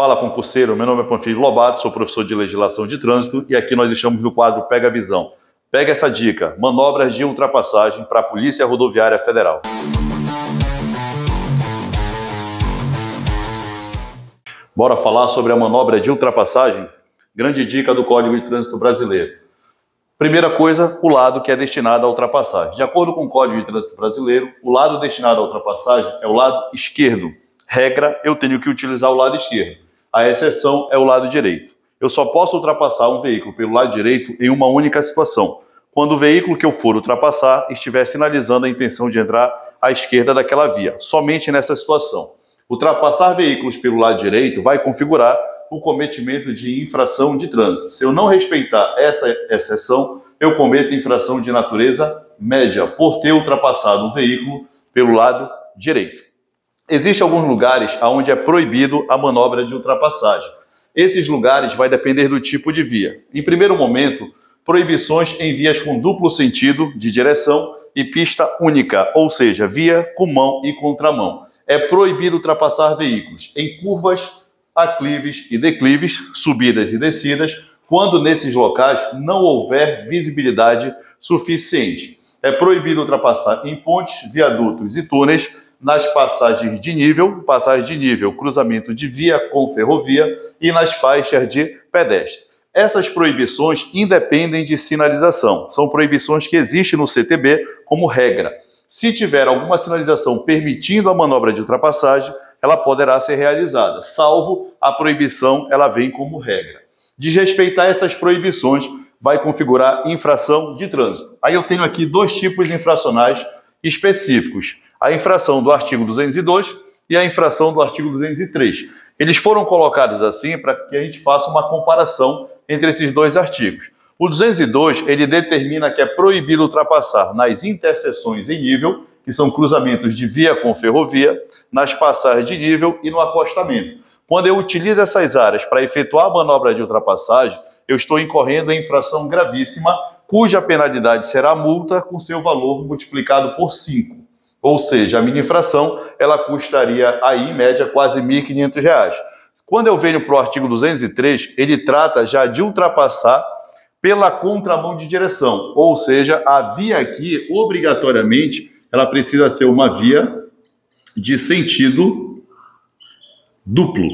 Fala, concurseiro, meu nome é Panfilo Lobato, sou professor de legislação de trânsito e aqui nós estamos no quadro Pega a Visão. Pega essa dica, manobras de ultrapassagem para a Polícia Rodoviária Federal. Bora falar sobre a manobra de ultrapassagem? Grande dica do Código de Trânsito Brasileiro. Primeira coisa, o lado que é destinado à ultrapassagem. De acordo com o Código de Trânsito Brasileiro, o lado destinado à ultrapassagem é o lado esquerdo. Regra, eu tenho que utilizar o lado esquerdo. A exceção é o lado direito. Eu só posso ultrapassar um veículo pelo lado direito em uma única situação. Quando o veículo que eu for ultrapassar estiver sinalizando a intenção de entrar à esquerda daquela via. Somente nessa situação. Ultrapassar veículos pelo lado direito vai configurar o cometimento de infração de trânsito. Se eu não respeitar essa exceção, eu cometo infração de natureza média, por ter ultrapassado um veículo pelo lado direito. Existem alguns lugares onde é proibido a manobra de ultrapassagem. Esses lugares vai depender do tipo de via. Em primeiro momento, proibições em vias com duplo sentido de direção e pista única, ou seja, via com mão e contramão. É proibido ultrapassar veículos em curvas, aclives e declives, subidas e descidas, quando nesses locais não houver visibilidade suficiente. É proibido ultrapassar em pontes, viadutos e túneis, nas passagens de nível, cruzamento de via com ferrovia e nas faixas de pedestre. Essas proibições independem de sinalização. São proibições que existem no CTB como regra. Se tiver alguma sinalização permitindo a manobra de ultrapassagem, ela poderá ser realizada, salvo a proibição, ela vem como regra. Desrespeitar essas proibições vai configurar infração de trânsito. Aí eu tenho aqui dois tipos infracionais específicos. A infração do artigo 202 e a infração do artigo 203. Eles foram colocados assim para que a gente faça uma comparação entre esses dois artigos. O 202, ele determina que é proibido ultrapassar nas interseções em nível, que são cruzamentos de via com ferrovia, nas passagens de nível e no acostamento. Quando eu utilizo essas áreas para efetuar a manobra de ultrapassagem, eu estou incorrendo em infração gravíssima, cuja penalidade será multa com seu valor multiplicado por 5. Ou seja, a minha infração, ela custaria aí, em média, quase R$ 1.500. Quando eu venho para o artigo 203, ele trata já de ultrapassar pela contramão de direção. Ou seja, a via aqui, obrigatoriamente, ela precisa ser uma via de sentido duplo.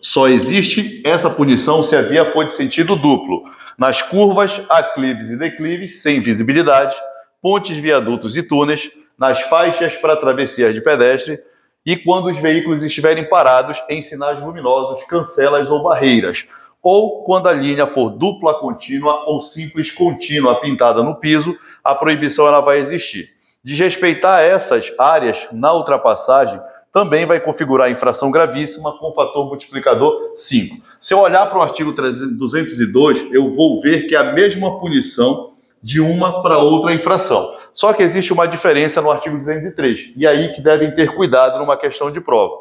Só existe essa punição se a via for de sentido duplo. Nas curvas, aclives e declives, sem visibilidade, pontes, viadutos e túneis, nas faixas para travessia de pedestre e quando os veículos estiverem parados em sinais luminosos, cancelas ou barreiras, ou quando a linha for dupla contínua ou simples contínua pintada no piso, a proibição ela vai existir. Desrespeitar essas áreas na ultrapassagem também vai configurar infração gravíssima com fator multiplicador 5. Se eu olhar para o artigo 202, eu vou ver que é a mesma punição de uma para outra infração. Só que existe uma diferença no artigo 203, e aí que devem ter cuidado numa questão de prova.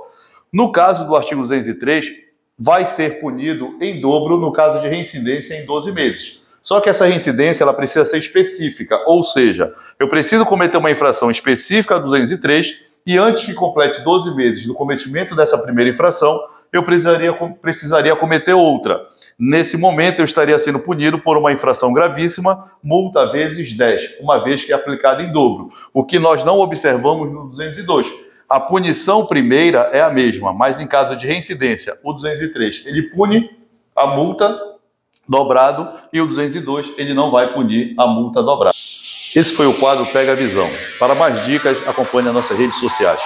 No caso do artigo 203, vai ser punido em dobro no caso de reincidência em 12 meses. Só que essa reincidência ela precisa ser específica, ou seja, eu preciso cometer uma infração específica do 203 e antes que complete 12 meses do cometimento dessa primeira infração, eu precisaria cometer outra. Nesse momento, eu estaria sendo punido por uma infração gravíssima, multa vezes 10, uma vez que é aplicada em dobro. O que nós não observamos no 202. A punição primeira é a mesma, mas em caso de reincidência, o 203, ele pune a multa dobrado e o 202, ele não vai punir a multa dobrada. Esse foi o quadro Pega a Visão. Para mais dicas, acompanhe as nossas redes sociais.